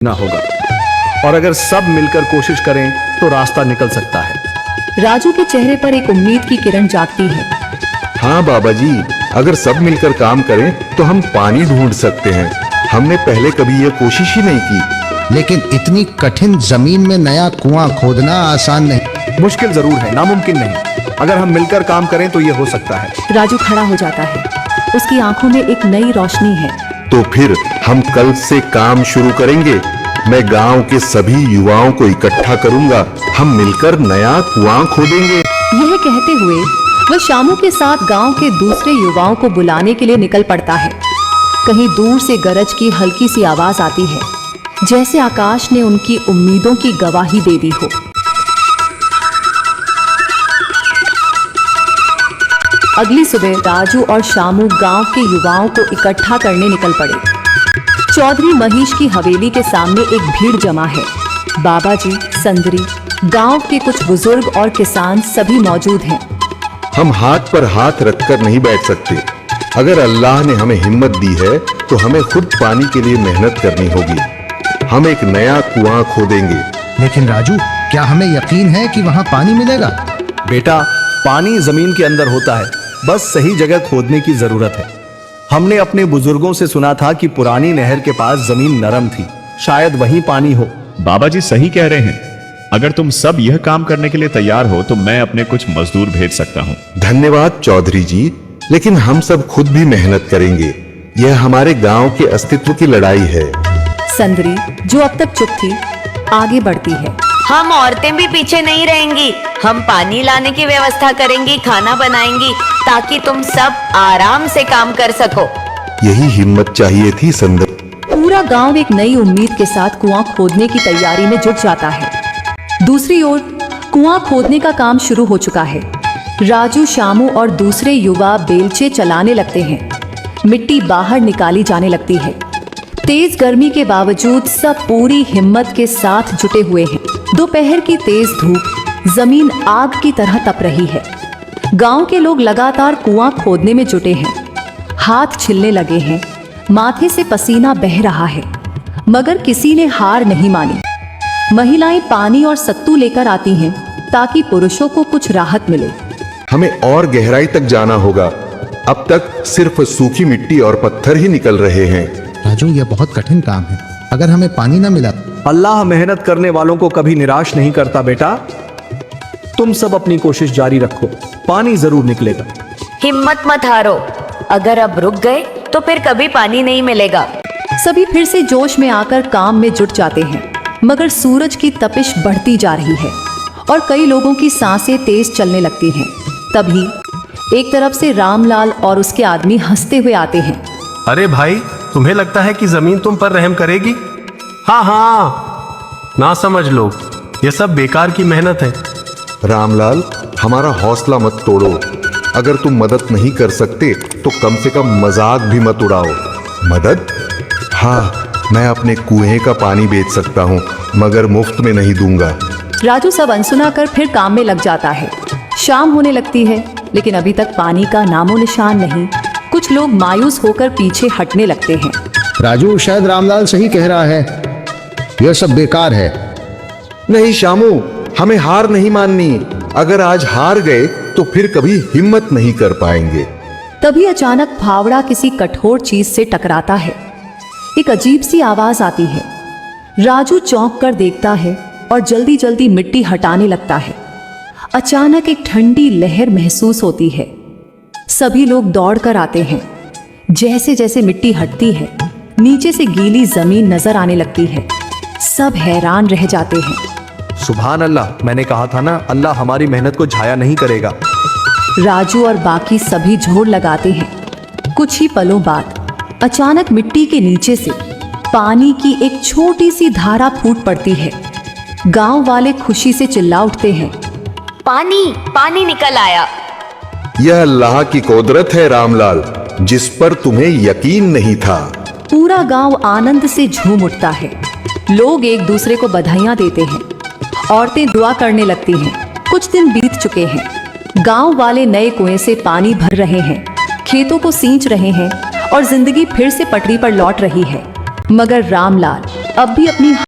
ना होगा, और अगर सब मिलकर कोशिश करें तो रास्ता निकल सकता है। राजू के चेहरे पर एक उम्मीद की किरण जागती है। हाँ बाबा जी, अगर सब मिलकर काम करें तो हम पानी ढूंढ सकते हैं। हमने पहले कभी यह कोशिश ही नहीं की। लेकिन इतनी कठिन जमीन में नया कुआं खोदना आसान नहीं। मुश्किल जरूर है, नामुमकिन नहीं। अगर हम मिलकर काम करें तो यह हो सकता है। राजू खड़ा हो जाता है, उसकी आंखों में एक नई रोशनी है। तो फिर हम कल से काम शुरू करेंगे। मैं गांव के सभी युवाओं को इकट्ठा करूंगा, हम मिलकर नया कुआं खोदेंगे। यह कहते हुए वह शामू के साथ गांव के दूसरे युवाओं को बुलाने के लिए निकल पड़ता है। कहीं दूर से गरज की हल्की सी आवाज आती है, जैसे आकाश ने उनकी उम्मीदों की गवाही दे दी हो। अगली सुबह राजू और शामू गांव के युवाओं को इकट्ठा करने निकल पड़े। चौधरी महेश की हवेली के सामने एक भीड़ जमा है। बाबा जी, संदरी, गांव के कुछ बुजुर्ग और किसान सभी मौजूद हैं। हम हाथ पर हाथ रखकर नहीं बैठ सकते। अगर अल्लाह ने हमें हिम्मत दी है तो हमें खुद पानी के लिए मेहनत करनी होगी। हम एक नया कुआं खोदेंगे। लेकिन राजू, क्या हमें यकीन है कि वहाँ पानी मिलेगा? बेटा, पानी जमीन के अंदर होता है, बस सही जगह खोदने की जरूरत है। हमने अपने बुजुर्गों से सुना था कि पुरानी नहर के पास जमीन नरम थी, शायद वहीं पानी हो। बाबा जी सही कह रहे हैं। अगर तुम सब यह काम करने के लिए तैयार हो तो मैं अपने कुछ मजदूर भेज सकता हूँ। धन्यवाद चौधरी जी, लेकिन हम सब खुद भी मेहनत करेंगे। यह हमारे गांव के अस्तित्व की लड़ाई है। संदरी, जो अब तक चुप थी, आगे बढ़ती है। हम औरतें भी पीछे नहीं रहेंगी। हम पानी लाने की व्यवस्था करेंगी, खाना बनाएंगी, ताकि तुम सब आराम से काम कर सको। यही हिम्मत चाहिए थी संदर। पूरा गांव एक नई उम्मीद के साथ कुआं खोदने की तैयारी में जुट जाता है। दूसरी ओर कुआं खोदने का काम शुरू हो चुका है। राजू, शामू और दूसरे युवा बेलचे चलाने लगते हैं। मिट्टी बाहर निकाली जाने लगती है। तेज गर्मी के बावजूद सब पूरी हिम्मत के साथ जुटे हुए हैं। दोपहर की तेज धूप जमीन आग की तरह तप रही है। गांव के लोग लगातार कुआं खोदने में जुटे हैं। हाथ छिलने लगे हैं, माथे से पसीना बह रहा है, मगर किसी ने हार नहीं मानी। महिलाएं पानी और सत्तू लेकर आती हैं ताकि पुरुषों को कुछ राहत मिले। हमें और गहराई तक जाना होगा। अब तक सिर्फ सूखी मिट्टी और पत्थर ही निकल रहे हैं। राजू, यह बहुत कठिन काम है। अगर हमें पानी न मिला? अल्लाह मेहनत करने वालों को कभी निराश नहीं करता बेटा। तुम सब अपनी कोशिश जारी रखो, पानी जरूर निकलेगा। हिम्मत मत हारो। अगर अब रुक गए तो फिर कभी पानी नहीं मिलेगा। सभी फिर से जोश में आकर काम में जुट जाते हैं, मगर सूरज की तपिश बढ़ती जा रही है और कई लोगों की सांसें तेज चलने लगती हैं। तभी एक तरफ से रामलाल और उसके आदमी हंसते हुए आते हैं। अरे भाई, तुम्हें लगता है कि जमीन तुम पर रहम करेगी? हाँ हाँ, ना समझ लो, ये सब बेकार की मेहनत है। रामलाल, हमारा हौसला मत तोड़ो। अगर तुम मदद नहीं कर सकते तो कम से कम मजाक भी मत उड़ाओ। मदद? हाँ, मैं अपने कुएं का पानी बेच सकता हूँ, मगर मुफ्त में नहीं दूंगा। राजू सब अनसुना कर फिर काम में लग जाता है। शाम होने लगती है, लेकिन अभी तक पानी का नामो निशान नहीं। कुछ लोग मायूस होकर पीछे हटने लगते हैं। राजू, शायद रामलाल सही कह रहा है, यह सब बेकार है। नहीं शामू, हमें हार नहीं माननी। अगर आज हार गए तो फिर कभी हिम्मत नहीं कर पाएंगे। तभी अचानक फावड़ा किसी कठोर चीज से टकराता है। एक अजीब सी आवाज आती है। राजू चौंक कर देखता है और जल्दी जल्दी मिट्टी हटाने लगता है। अचानक एक ठंडी लहर महसूस होती है। सभी लोग दौड़कर आते हैं। जैसे जैसे मिट्टी हटती है, नीचे से गीली जमीन नजर आने लगती है। सब हैरान रह जाते हैं। सुभान अल्लाह, मैंने कहा था ना, अल्लाह हमारी मेहनत को झाया नहीं करेगा। राजू और बाकी सभी जोर लगाते हैं। कुछ ही पलों बाद अचानक मिट्टी के नीचे से पानी की एक छोटी सी धारा फूट पड़ती है। गांव वाले खुशी से चिल्ला उठते हैं। पानी पानी निकल आया। यह अल्लाह की कुदरत है रामलाल, जिस पर तुम्हें यकीन नहीं था। पूरा गांव आनंद से झूम उठता है। लोग एक दूसरे को बधाइयां देते हैं। औरतें दुआ करने लगती हैं। कुछ दिन बीत चुके हैं। गांव वाले नए कुएं से पानी भर रहे हैं, खेतों को सींच रहे हैं और जिंदगी फिर से पटरी पर लौट रही है। मगर रामलाल अब भी अपनी